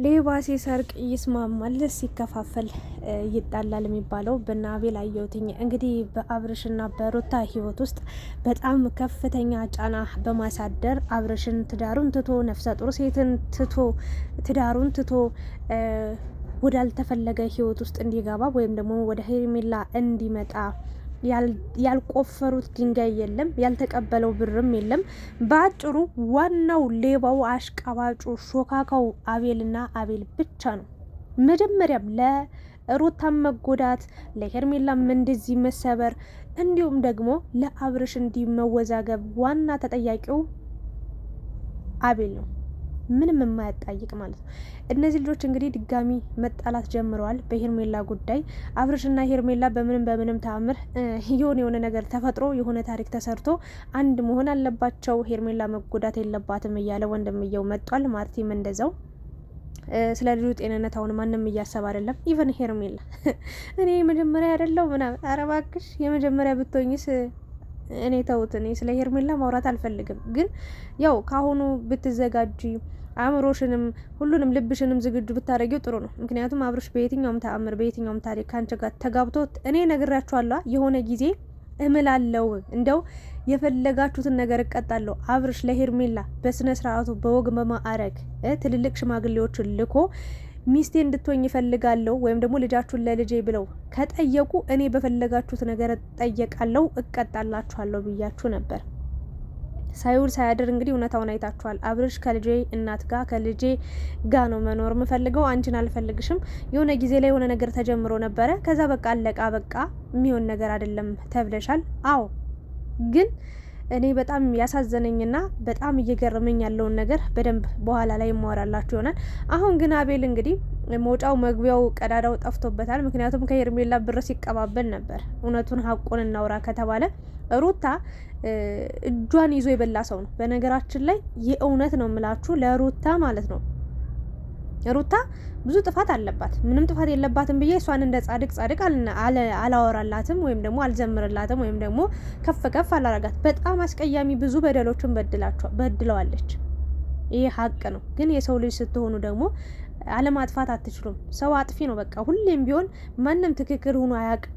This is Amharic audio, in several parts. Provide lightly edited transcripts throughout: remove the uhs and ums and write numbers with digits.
ሌባ ሲሰርቅ ይስማማል፣ ሲከፋፈል ይጣላል የሚባለው በእነ አቤል አየሁትኝ። እንግዲህ በአብርሽና በሩታ ህይወት ውስጥ በጣም ከፍተኛ ጫና በማሳደር አብርሽን ትዳሩን ትቶ ነፍሰ ጡር ሴትን ትቶ ትዳሩን ትቶ ወዳልተፈለገ ህይወት ውስጥ እንዲገባ ወይም ደግሞ ወደ ሄርሜላ እንዲመጣ ያልቆፈሩት ድንጋይ የለም፣ ያልተቀበለው ብርም የለም። በአጭሩ ዋናው ሌባው አሽቃባጩ ሾካካው አቤልና አቤል ብቻ ነው። መጀመሪያም ለሩታም መጎዳት ለሄርሜላም እንደዚህ መሰበር እንዲሁም ደግሞ ለአብርሽ እንዲመወዛገብ ዋና ተጠያቂው አቤል ነው። ምንም የማያጣይቅ ማለት ነው። እነዚህ ልጆች እንግዲህ ድጋሚ መጣላት ጀምረዋል በሄርሜላ ጉዳይ። አብርሽና ሄርሜላ በምንም ተአምር የሆነ ነገር ተፈጥሮ የሆነ ታሪክ ተሰርቶ አንድ መሆን አለባቸው። ሄርሜላ መጎዳት የለባትም እያለ ወንድምየው መጧል። ማርቲም እንደዛው። ስለ ልጁ ጤንነት አሁን ማንም እያሰብ አይደለም። ኢቨን ሄርሜላ እኔ የመጀመሪያ አይደለው ምናምን። ኧረ እባክሽ የመጀመሪያ ብትሆኝስ እኔ ተውት። እኔ ስለ ሄርሜላ ማውራት አልፈልግም። ግን ያው ካሁኑ ብትዘጋጂ አእምሮሽንም ሁሉንም ልብሽንም ዝግጁ ብታደርጊው ጥሩ ነው። ምክንያቱም አብርሽ በየትኛውም ተአምር በየትኛውም ታሪክ ካንቺ ጋር ተጋብቶ እኔ ነግራችኋለሁ የሆነ ጊዜ እምላለው እንደው የፈለጋችሁትን ነገር እቀጣለሁ። አብርሽ ለሄርሜላ በስነ ስርዓቱ በወግ በማዕረግ ትልልቅ ሽማግሌዎችን ልኮ ሚስቴ እንድትሆኝ ይፈልጋለሁ ወይም ደግሞ ልጃችሁን ለልጄ ብለው ከጠየቁ እኔ በፈለጋችሁት ነገር እጠየቃለሁ፣ እቀጣላችኋለሁ ብያችሁ ነበር። ሳይውል ሳያድር እንግዲህ እውነታውን አይታችኋል። አብርሽ ከልጄ እናት ጋር ከልጄ ጋ ነው መኖር የምፈልገው፣ አንቺን አልፈልግሽም። የሆነ ጊዜ ላይ የሆነ ነገር ተጀምሮ ነበረ። ከዛ በቃ አለቃ በቃ የሚሆን ነገር አይደለም ተብለሻል። አዎ ግን እኔ በጣም ያሳዘነኝና በጣም እየገረመኝ ያለውን ነገር በደንብ በኋላ ላይ ማወራላችሁ ይሆናል። አሁን ግን አቤል እንግዲህ መውጫው መግቢያው ቀዳዳው ጠፍቶበታል። ምክንያቱም ከሄርሜላ ብር ሲቀባበል ነበር። እውነቱን ሀቁን እናውራ ከተባለ ሩታ እጇን ይዞ የበላ ሰው ነው። በነገራችን ላይ የእውነት ነው የምላችሁ ለሩታ ማለት ነው። ሩታ ብዙ ጥፋት አለባት። ምንም ጥፋት የለባትም ብዬ እሷን እንደ ጻድቅ አላወራላትም ወይም ደግሞ አልዘምርላትም ወይም ደግሞ ከፍ አላረጋት። በጣም አስቀያሚ ብዙ በደሎችን በድለዋለች። ይሄ ሀቅ ነው። ግን የሰው ልጅ ስትሆኑ ደግሞ አለማጥፋት አትችሉም። ሰው አጥፊ ነው በቃ። ሁሌም ቢሆን ማንም ትክክል ሆኖ አያውቅም።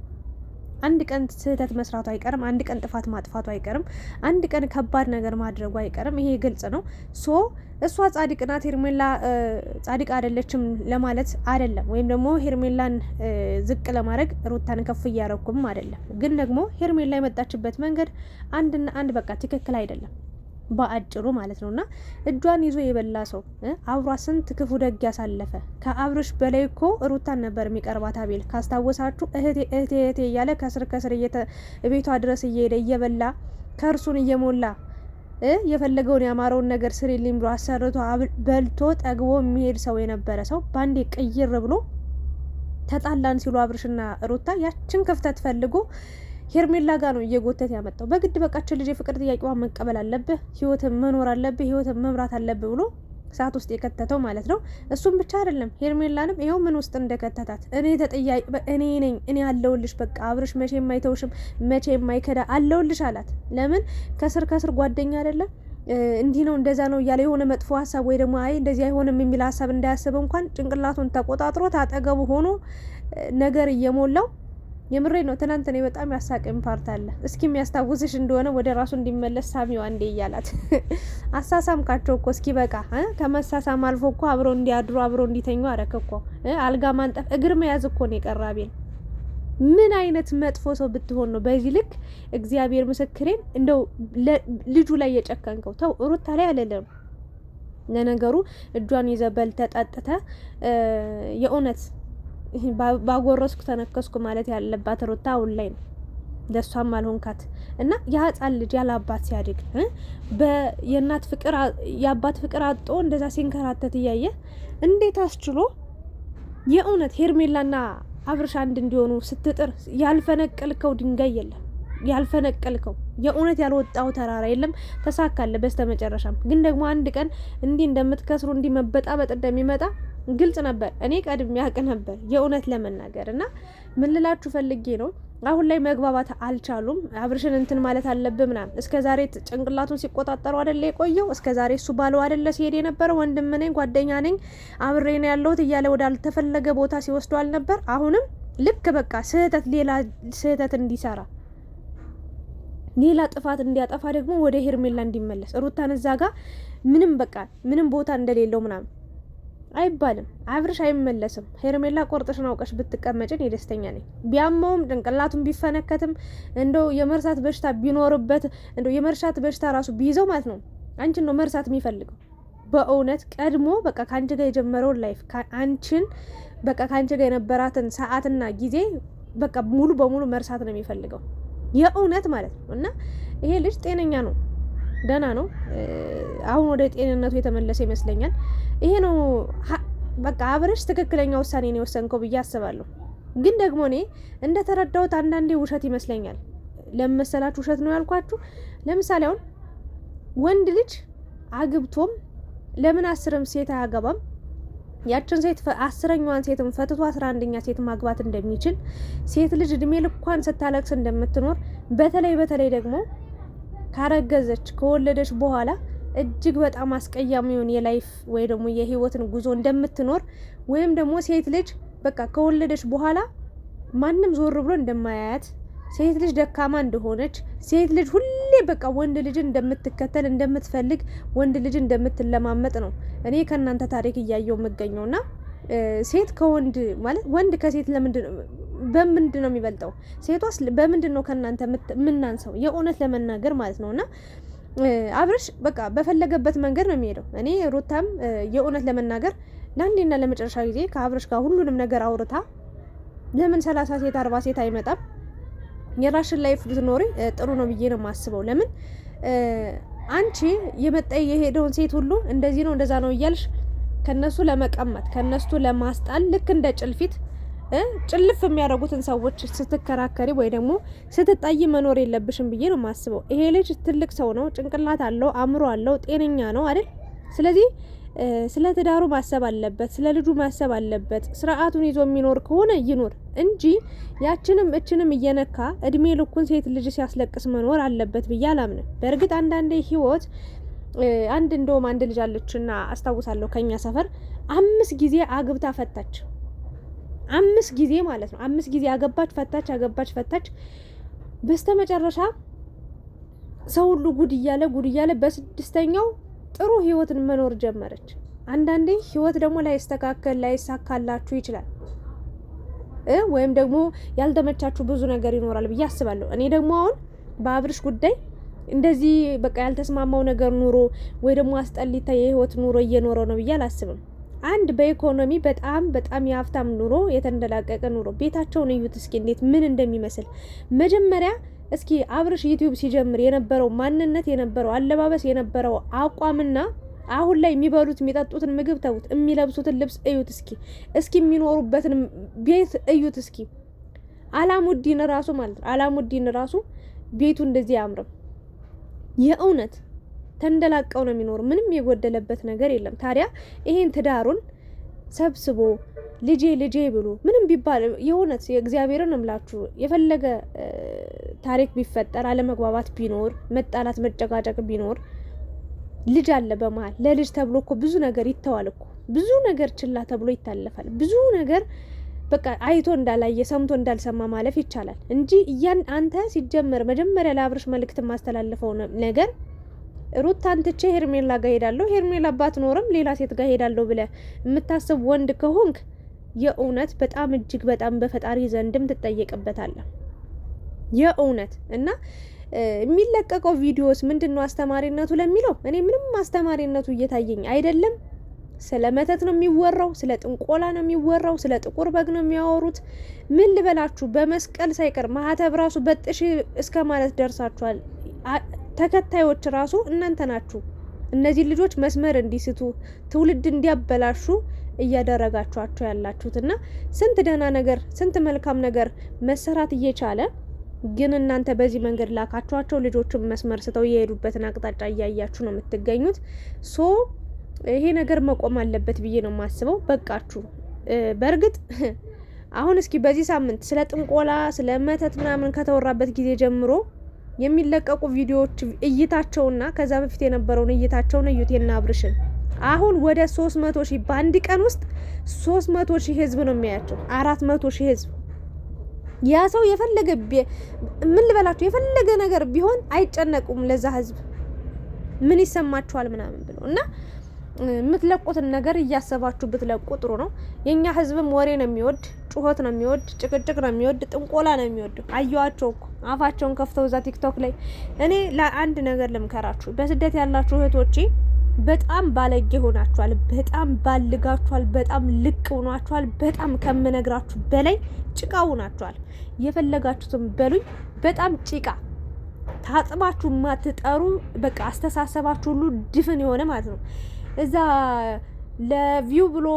አንድ ቀን ስህተት መስራቱ አይቀርም። አንድ ቀን ጥፋት ማጥፋቱ አይቀርም። አንድ ቀን ከባድ ነገር ማድረጉ አይቀርም። ይሄ ግልጽ ነው። እሷ ጻድቅ ናት፣ ሄርሜላ ጻድቅ አይደለችም ለማለት አይደለም። ወይም ደግሞ ሄርሜላን ዝቅ ለማድረግ ሩታን ከፍ እያረኩም አይደለም። ግን ደግሞ ሄርሜላ የመጣችበት መንገድ አንድና አንድ በቃ ትክክል አይደለም በአጭሩ ማለት ነውና እጇን ይዞ የበላ ሰው አብሯ ስንት ክፉ ደግ ያሳለፈ ከአብርሽ በላይ እኮ ሩታን ነበር የሚቀርባት አቤል። ካስታወሳችሁ እህቴ እያለ ከስር ቤቷ ድረስ እየሄደ እየበላ ከእርሱን እየሞላ የፈለገውን ያማረውን ነገር ስሪልኝ ብሎ አሰርቶ በልቶ ጠግቦ የሚሄድ ሰው የነበረ ሰው ባንዴ ቅይር ብሎ ተጣላን ሲሉ አብርሽና ሩታ ያችን ክፍተት ፈልጎ ሄርሜላ ጋር ነው እየጎተት ያመጣው። በግድ በቃችን ልጅ የፍቅር ጥያቄዋን መቀበል አለብህ፣ ህይወትን መኖር አለብህ፣ ህይወትን መምራት አለብህ ብሎ ሰዓት ውስጥ የከተተው ማለት ነው። እሱም ብቻ አይደለም ሄርሜላንም ይኸው ምን ውስጥ እንደከተታት እኔ ነኝ እኔ አለውልሽ፣ በቃ አብርሽ መቼ የማይተውሽም መቼ የማይከዳ አለውልሽ አላት። ለምን ከስር ጓደኛ አይደለም እንዲህ ነው እንደዛ ነው እያለ የሆነ መጥፎ ሀሳብ ወይ ደግሞ አይ እንደዚህ አይሆንም የሚል ሀሳብ እንዳያስብ እንኳን ጭንቅላቱን ተቆጣጥሮት አጠገቡ ሆኖ ነገር እየሞላው የምሬ ነው። ትናንት እኔ በጣም ያሳቀኝ ፓርት አለ። እስኪ የሚያስታውስሽ እንደሆነ ወደ ራሱ እንዲመለስ ሳሚው አንዴ እያላት አሳሳምካቸው እኮ እስኪ በቃ ከመሳሳም አልፎ እኮ አብረው እንዲያድሩ አብረው እንዲተኙ አረከ እኮ። አልጋ ማንጠፍ እግር መያዝ እኮ ነው የቀራቤል። ምን አይነት መጥፎ ሰው ብትሆን ነው በዚህ ልክ? እግዚአብሔር ምስክሬን እንደው ልጁ ላይ የጨከንከው። ተው ሩታ ላይ አለለም። ለነገሩ እጇን ይዘበል ተጠጥተ የእውነት ባጎረስኩ ተነከስኩ ማለት ያለባት ሩታ አሁን ላይ ነው። ለሷም አልሆንካት እና የህፃን ልጅ ያለ አባት ሲያድግ የእናት ፍቅር የአባት ፍቅር አጥቶ እንደዛ ሲንከራተት እያየ እንዴት አስችሎ የእውነት ሄርሜላና አብርሽ አንድ እንዲሆኑ ስትጥር ያልፈነቀልከው ድንጋይ የለም። ያልፈነቀልከው የእውነት ያልወጣው ተራራ የለም። ተሳካለ በስተመጨረሻም። ግን ደግሞ አንድ ቀን እንዲህ እንደምትከስሩ እንዲህ መበጣበጥ እንደሚመጣ ግልጽ ነበር። እኔ ቀድሜ ያውቅ ነበር የእውነት ለመናገር እና ምን ልላችሁ ፈልጌ ነው አሁን ላይ መግባባት አልቻሉም። አብርሽን እንትን ማለት አለብህ ምናምን እስከ ዛሬ ጭንቅላቱን ሲቆጣጠሩ አይደለ የቆየው? እስከ ዛሬ እሱ ባለው አይደለ ሲሄድ የነበረው? ወንድም ነኝ ጓደኛ ነኝ አብሬ ነው ያለሁት እያለ ወደ አልተፈለገ ቦታ ሲወስዱ አልነበር? አሁንም ልክ በቃ ስህተት ሌላ ስህተት እንዲሰራ ሌላ ጥፋት እንዲያጠፋ ደግሞ ወደ ሄርሜላ እንዲመለስ ሩታን እዛ ጋር ምንም ቦታ እንደሌለው ምናምን አይባልም። አብርሽ አይመለስም። ሄርሜላ ቆርጥሽን አውቀሽ ብትቀመጭን የደስተኛ ነኝ። ቢያመውም ጭንቅላቱን ቢፈነከትም እንደው የመርሳት በሽታ ቢኖርበት እንደው የመርሳት በሽታ ራሱ ቢይዘው ማለት ነው አንቺን ነው መርሳት የሚፈልገው። በእውነት ቀድሞ በቃ ካንቺ ጋር የጀመረውን ላይፍ አንቺን በቃ ካንቺ ጋር የነበራትን ሰዓትና ጊዜ በቃ ሙሉ በሙሉ መርሳት ነው የሚፈልገው የእውነት ማለት ነው። እና ይሄ ልጅ ጤነኛ ነው፣ ደህና ነው። አሁን ወደ ጤንነቱ የተመለሰ ይመስለኛል። ይሄ ነው በቃ አብርሽ ትክክለኛ ውሳኔ ነው የወሰንከው ብዬ አስባለሁ። ግን ደግሞ እኔ እንደተረዳሁት አንዳንዴ ውሸት ይመስለኛል። ለመሰላችሁ ውሸት ነው ያልኳችሁ። ለምሳሌ አሁን ወንድ ልጅ አግብቶም ለምን 10 ሴት አያገባም? ያችን ሴት 10ኛዋን ሴትም ፈትቶ 11ኛ ሴት ማግባት እንደሚችል፣ ሴት ልጅ እድሜ ልኳን ስታለቅስ እንደምትኖር፣ በተለይ ደግሞ ካረገዘች ከወለደች በኋላ እጅግ በጣም አስቀያሚውን የላይፍ ወይ ደግሞ የህይወትን ጉዞ እንደምትኖር፣ ወይም ደግሞ ሴት ልጅ በቃ ከወለደች በኋላ ማንም ዞር ብሎ እንደማያያት፣ ሴት ልጅ ደካማ እንደሆነች፣ ሴት ልጅ ሁሌ በቃ ወንድ ልጅን እንደምትከተል እንደምትፈልግ፣ ወንድ ልጅን እንደምትለማመጥ ነው እኔ ከእናንተ ታሪክ እያየው የምገኘውና ሴት ከወንድ ማለት ወንድ ከሴት በምንድን ነው የሚበልጠው? ሴቷስ በምንድን ነው ከእናንተ የምናንሰው? የእውነት ለመናገር ማለት ነውና አብርሽ በቃ በፈለገበት መንገድ ነው የሚሄደው። እኔ ሩታም የእውነት ለመናገር ለአንዴና ለመጨረሻ ጊዜ ከአብርሽ ጋር ሁሉንም ነገር አውርታ ለምን 30 ሴት 40 ሴት አይመጣም? የራሽን ላይፍ ብትኖሪ ጥሩ ነው ብዬ ነው የማስበው። ለምን አንቺ የመጣ የሄደውን ሴት ሁሉ እንደዚህ ነው እንደዛ ነው እያልሽ ከነሱ ለመቀማት ከነሱ ለማስጣል ልክ እንደ ጭልፊት ጭልፍ የሚያደርጉትን ሰዎች ስትከራከሪ ወይ ደግሞ ስትጣይ መኖር የለብሽም ብዬ ነው የማስበው። ይሄ ልጅ ትልቅ ሰው ነው፣ ጭንቅላት አለው፣ አእምሮ አለው፣ ጤነኛ ነው አይደል? ስለዚህ ስለ ትዳሩ ማሰብ አለበት፣ ስለ ልጁ ማሰብ አለበት። ስርዓቱን ይዞ የሚኖር ከሆነ ይኖር እንጂ ያችንም እችንም እየነካ እድሜ ልኩን ሴት ልጅ ሲያስለቅስ መኖር አለበት ብዬ አላምንም። በእርግጥ አንዳንዴ ህይወት እንደውም አንድ ልጅ አለችና አስታውሳለሁ ከኛ ሰፈር 5 ጊዜ አግብታ ፈታች። 5 ጊዜ ማለት ነው። 5 ጊዜ አገባች ፈታች። በስተመጨረሻ ሰው ሁሉ ጉድ እያለ በ6ኛው ጥሩ ህይወትን መኖር ጀመረች። አንዳንዴ ህይወት ደግሞ ላይሳካላችሁ ይችላል፣ ወይም ደግሞ ያልተመቻችሁ ብዙ ነገር ይኖራል ብዬ አስባለሁ። እኔ ደግሞ አሁን በአብርሽ ጉዳይ እንደዚህ በቃ ያልተስማማው ነገር ኑሮ ወይ ደግሞ አስጠሊታ የህይወት ኑሮ እየኖረ ነው ብዬ አላስብም። አንድ በኢኮኖሚ በጣም የሀብታም ኑሮ የተንደላቀቀ ኑሮ ቤታቸውን እዩት እስኪ እንዴት ምን እንደሚመስል። መጀመሪያ እስኪ አብርሽ ዩቲዩብ ሲጀምር የነበረው ማንነት የነበረው አለባበስ የነበረው አቋምና አሁን ላይ የሚበሉት የሚጠጡትን ምግብ ተውት፣ የሚለብሱትን ልብስ እዩት እስኪ የሚኖሩበትን ቤት እዩት እስኪ። አላሙዲን ራሱ ቤቱ እንደዚህ አያምርም። የእውነት ተንደላቀው ነው የሚኖሩ፣ ምንም የጎደለበት ነገር የለም። ታዲያ ይሄን ትዳሩን ሰብስቦ ልጄ ብሎ ምንም ቢባል የእውነት የእግዚአብሔርን እምላችሁ የፈለገ ታሪክ ቢፈጠር አለመግባባት ቢኖር መጣላት መጨቃጨቅ ቢኖር ልጅ አለ በመሀል። ለልጅ ተብሎ እኮ ብዙ ነገር ይተዋል እኮ፣ ብዙ ነገር ችላ ተብሎ ይታለፋል። ብዙ ነገር በቃ አይቶ እንዳላየ ሰምቶ እንዳልሰማ ማለፍ ይቻላል እንጂ አንተ ሲጀመር መጀመሪያ ለአብርሽ መልእክት ማስተላለፈው ነገር ሩታን ትቼ ሄርሜላ ጋር ሄዳለሁ፣ ሄርሜላ ባትኖርም ሌላ ሴት ጋር ሄዳለሁ ብለህ የምታስብ ወንድ ከሆንክ የእውነት በጣም እጅግ በጣም በፈጣሪ ዘንድም ትጠየቅበታለህ። የእውነት እና የሚለቀቀው ቪዲዮስ ምንድነው አስተማሪነቱ ለሚለው እኔ ምንም አስተማሪነቱ እየታየኝ አይደለም። ስለ መተት ነው የሚወራው፣ ስለ ጥንቆላ ነው የሚወራው፣ ስለ ጥቁር በግ ነው የሚያወሩት። ምን ልበላችሁ፣ በመስቀል ሳይቀር ማህተብ ራሱ በጥሽ እስከ ማለት ደርሳችኋል። ተከታዮች ራሱ እናንተ ናችሁ። እነዚህ ልጆች መስመር እንዲስቱ ትውልድ እንዲያበላሹ እያደረጋችኋቸው ያላችሁትና ስንት ደህና ነገር ስንት መልካም ነገር መሰራት እየቻለ ግን እናንተ በዚህ መንገድ ላካችኋቸው ልጆችን መስመር ስተው የሄዱበትን አቅጣጫ እያያችሁ ነው የምትገኙት። ሶ ይሄ ነገር መቆም አለበት ብዬ ነው የማስበው። በቃችሁ። በእርግጥ አሁን እስኪ በዚህ ሳምንት ስለ ጥንቆላ ስለ መተት ምናምን ከተወራበት ጊዜ ጀምሮ የሚለቀቁ ቪዲዮዎች እይታቸውና ከዛ በፊት የነበረውን እይታቸውን እዩቴና አብርሽን አሁን ወደ 300 ሺህ በአንድ ቀን ውስጥ 300 ሺህ ህዝብ ነው የሚያያቸው። 400 ሺህ ህዝብ። ያ ሰው የፈለገ ምን ልበላችሁ የፈለገ ነገር ቢሆን አይጨነቁም ለዛ ህዝብ ምን ይሰማችኋል ምናምን ብሎ እና የምትለቁትን ነገር እያሰባችሁ ብትለቁ ጥሩ ነው። የኛ ህዝብም ወሬ ነው የሚወድ፣ ጩኸት ነው የሚወድ፣ ጭቅጭቅ ነው የሚወድ፣ ጥንቆላ ነው የሚወድ። አየዋቸው እኮ አፋቸውን ከፍተው እዛ ቲክቶክ ላይ። እኔ ለአንድ ነገር ልምከራችሁ፣ በስደት ያላችሁ እህቶቼ በጣም ባለጌ ሆናችኋል፣ በጣም ባልጋችኋል፣ በጣም ልቅ ሆናችኋል፣ በጣም ከምነግራችሁ በላይ ጭቃ ሆናችኋል። የፈለጋችሁትን በሉኝ፣ በጣም ጭቃ ታጥባችሁ ማትጠሩ በቃ አስተሳሰባችሁ ሁሉ ድፍን የሆነ ማለት ነው። እዛ ለቪው ብሎ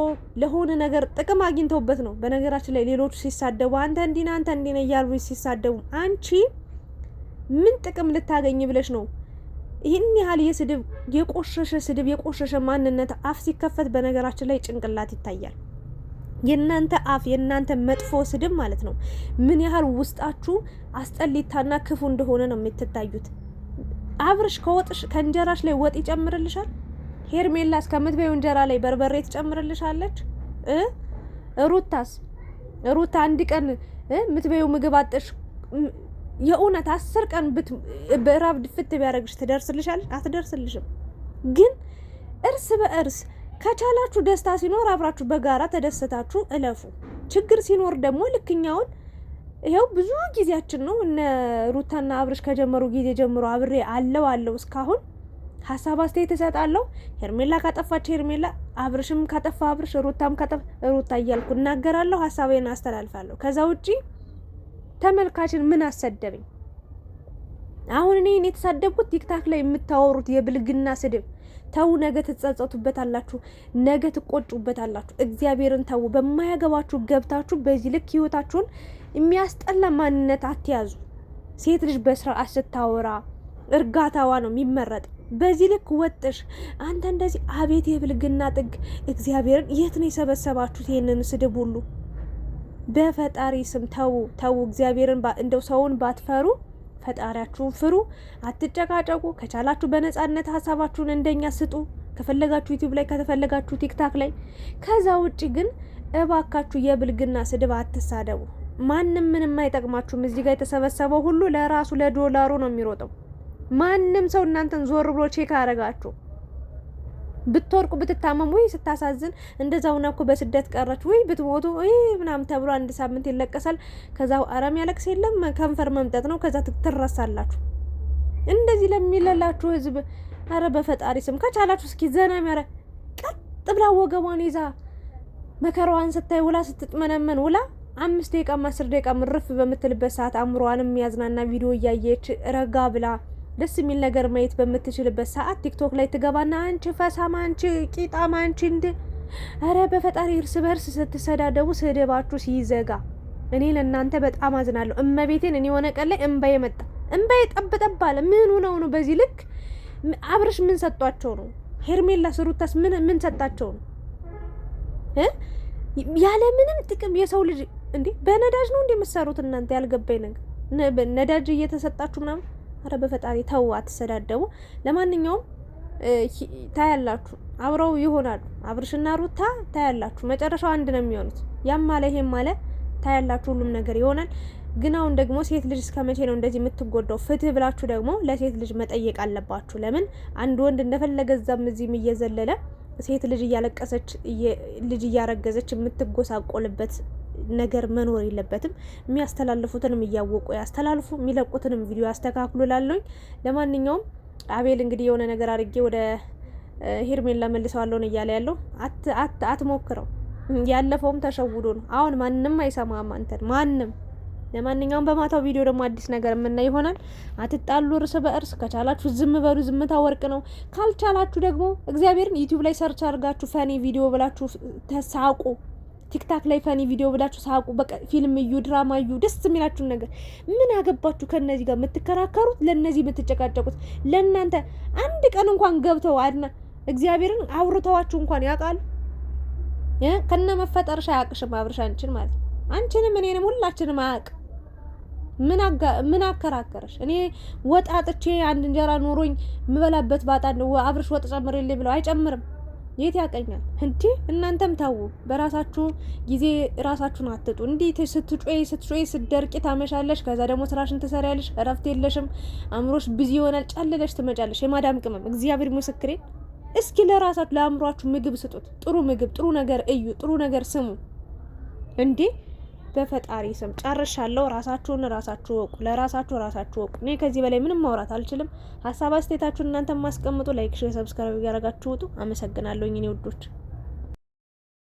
ለሆነ ነገር ጥቅም አግኝተውበት ነው። በነገራችን ላይ ሌሎቹ ሲሳደቡ አንተ እንዲና አንተ እንዲና እያሉ ሲሳደቡ አንቺ ምን ጥቅም ልታገኝ ብለሽ ነው? ይህን ያህል የስድብ የቆሸሸ ስድብ የቆሸሸ ማንነት አፍ ሲከፈት በነገራችን ላይ ጭንቅላት ይታያል። የእናንተ አፍ የእናንተ መጥፎ ስድብ ማለት ነው ምን ያህል ውስጣችሁ አስጠሊታና ክፉ እንደሆነ ነው የምትታዩት። አብርሽ ከወጥሽ ከእንጀራሽ ላይ ወጥ ይጨምርልሻል። ሄርሜላ እስከምትበይው እንጀራ ላይ በርበሬ ትጨምርልሻለች። ሩታስ ሩታ አንድ ቀን የምትበይው ምግብ አጥሽ የእውነት 10 ቀን በራብ ድፍት ቢያደርግሽ ትደርስልሻለች? አትደርስልሽም። ግን እርስ በእርስ ከቻላችሁ ደስታ ሲኖር አብራችሁ በጋራ ተደሰታችሁ እለፉ። ችግር ሲኖር ደግሞ ልክኛውን ይሄው ብዙ ጊዜያችን ነው። እነ ሩታና አብርሽ ከጀመሩ ጊዜ ጀምሮ አብሬ አለው እስካሁን ሀሳብ አስተያየት እሰጣለሁ። ሄርሜላ ካጠፋች ሄርሜላ፣ አብርሽም ካጠፋ አብርሽ፣ ሩታም ካጠፋ ሩታ እያልኩ እናገራለሁ፣ ሀሳቤን አስተላልፋለሁ። ከዛ ውጪ ተመልካችን ምን አሰደበኝ? አሁን እኔ የተሳደብኩት ቲክታክ ላይ የምታወሩት የብልግና ስድብ ተው፣ ነገ ትጸጸቱበታላችሁ፣ ነገ ትቆጩበታላችሁ። እግዚአብሔርን ተው። በማያገባችሁ ገብታችሁ በዚህ ልክ ህይወታችሁን የሚያስጠላ ማንነት አትያዙ። ሴት ልጅ በስርዓት ስታወራ እርጋታዋ ነው የሚመረጥ። በዚህ ልክ ወጥሽ አንተ እንደዚህ አቤት የብልግና ጥግ። እግዚአብሔርን የት ነው የሰበሰባችሁት ይሄንን ስድብ ሁሉ? በፈጣሪ ስም ተው። እግዚአብሔርን እንደው ሰውን ባትፈሩ ፈጣሪያችሁን ፍሩ። አትጨቃጨቁ። ከቻላችሁ በነጻነት ሀሳባችሁን እንደኛ ስጡ። ከፈለጋችሁ ዩቲዩብ ላይ ከተፈለጋችሁ ቲክታክ ላይ። ከዛ ውጪ ግን እባካችሁ የብልግና ስድብ አትሳደቡ። ማንም ምንም አይጠቅማችሁም። እዚህ ጋር የተሰበሰበው ሁሉ ለራሱ ለዶላሩ ነው የሚሮጠው። ማንም ሰው እናንተን ዞር ብሎ ቼክ አረጋችሁ። ብትወርቁ ብትታመሙ ወይ ስታሳዝን እንደዛው ነው እኮ በስደት ቀረች ወይ ብትሞቱ ወይ ምናምን ተብሎ 1 ሳምንት ይለቀሳል። ከዛው አረም ያለቅስ የለም ከንፈር መምጠጥ ነው። ከዛ ትረሳላችሁ። እንደዚህ ለሚለላችሁ ህዝብ አረ በፈጣሪ ስም ከቻላችሁ እስኪ ዘና የሚያረ ቀጥ ብላ ወገቧን ይዛ መከራዋን ስታይ ውላ ስትጥመነመን ውላ 5 ደቂቃ 10 ደቂቃ ምርፍ በምትልበት ሰዓት አምሮዋንም የሚያዝናና ቪዲዮ እያየች ረጋ ብላ ደስ የሚል ነገር ማየት በምትችልበት ሰዓት ቲክቶክ ላይ ትገባና አንቺ ፈሳማ፣ አንቺ ቂጣማ፣ አንቺ አረ በፈጣሪ እርስ በርስ ስትሰዳደቡ ስድባችሁ ሲዘጋ እኔ ለእናንተ በጣም አዝናለሁ። እመቤቴን እኔ የሆነ ቀን ላይ እንባዬ መጣ። እንባዬ ጠብጠብ አለ። ምን ሆነው ነው በዚህ ልክ? አብርሽ ምን ሰጧቸው ነው? ሄርሜላ ሩታስ ምን ሰጣቸው ነው? ያለ ምንም ጥቅም የሰው ልጅ እንዴ በነዳጅ ነው እንደምትሰሩት እናንተ? ያልገባኝ ነገር ነዳጅ እየተሰጣችሁ ምናምን። አረ በፈጣሪ ተው፣ አትሰዳደቡ። ለማንኛውም ታያላችሁ፣ አብረው ይሆናሉ አብርሽና ሩታ ታያላችሁ። መጨረሻው አንድ ነው የሚሆኑት። ያም ማለ ይሄም ማለ ታያላችሁ፣ ሁሉም ነገር ይሆናል። ግን አሁን ደግሞ ሴት ልጅ እስከመቼ ነው እንደዚህ የምትጎዳው? ፍትህ ብላችሁ ደግሞ ለሴት ልጅ መጠየቅ አለባችሁ። ለምን አንድ ወንድ እንደፈለገ እዛም እዚህም እየዘለለ ሴት ልጅ እያለቀሰች ልጅ እያረገዘች የምትጎሳቆልበት ነገር መኖር የለበትም። የሚያስተላልፉትንም እያወቁ ያስተላልፉ፣ የሚለቁትንም ቪዲዮ ያስተካክሉ ላለኝ። ለማንኛውም አቤል እንግዲህ የሆነ ነገር አድርጌ ወደ ሄርሜላ መልሰዋለሁ ነው እያለ ያለው። አትሞክረው። ያለፈውም ተሸውዶ ነው። አሁን ማንም አይሰማም አንተን ማንም። ለማንኛውም በማታው ቪዲዮ ደግሞ አዲስ ነገር የምናይ ይሆናል። አትጣሉ እርስ በእርስ። ከቻላችሁ ዝም በሉ፣ ዝምታ ወርቅ ነው። ካልቻላችሁ ደግሞ እግዚአብሔርን ዩቲዩብ ላይ ሰርች አድርጋችሁ ፈኒ ቪዲዮ ብላችሁ ተሳቁ። ቲክታክ ላይ ፈኒ ቪዲዮ ብላችሁ ሳቁ። በቃ ፊልም እዩ፣ ድራማ እዩ፣ ደስ የሚላችሁን ነገር። ምን አገባችሁ ከነዚህ ጋር የምትከራከሩት? ለነዚህ የምትጨቃጨቁት? ለእናንተ አንድ ቀን እንኳን ገብተው እግዚአብሔርን አውርተዋችሁ እንኳን ያውቃሉ? ከነ መፈጠርሽ አያውቅሽም አብርሽ አንቺን ማለት ነው። አንቺንም እኔንም ሁላችንም አያውቅ። ምን አከራከረሽ? እኔ ወጥ አጥቼ አንድ እንጀራ ኖሮኝ የምበላበት ባጣ አብርሽ ወጥ ጨምርልኝ ብለው አይጨምርም። የት ያቀኛል እንዴ? እናንተም ታው በራሳችሁ ጊዜ ራሳችሁን አትጡ። እንዴት ስትጮይ ስትደርቂ ታመሻለሽ። ከዛ ደግሞ ስራሽን ትሰሪያለሽ። እረፍት የለሽም። አእምሮሽ ቢዚ ይሆናል። ጨልለሽ ትመጫለሽ። የማዳም ቅመም እግዚአብሔር ምስክሬን። እስኪ ለራሳችሁ ለአእምሯችሁ ምግብ ስጡት። ጥሩ ምግብ፣ ጥሩ ነገር እዩ፣ ጥሩ ነገር ስሙ። እንዴ በፈጣሪ ስም ጨርሻለሁ። ራሳችሁ ወቁ። ለራሳችሁ ወቁ። እኔ ከዚህ በላይ ምንም ማውራት አልችልም። ሀሳብ አስተያየታችሁን እናንተ ማስቀምጡ። ላይክ፣ ሼር፣ ሰብስክራይብ ያደረጋችሁ ውጡ። አመሰግናለሁ እኔ ውዶች።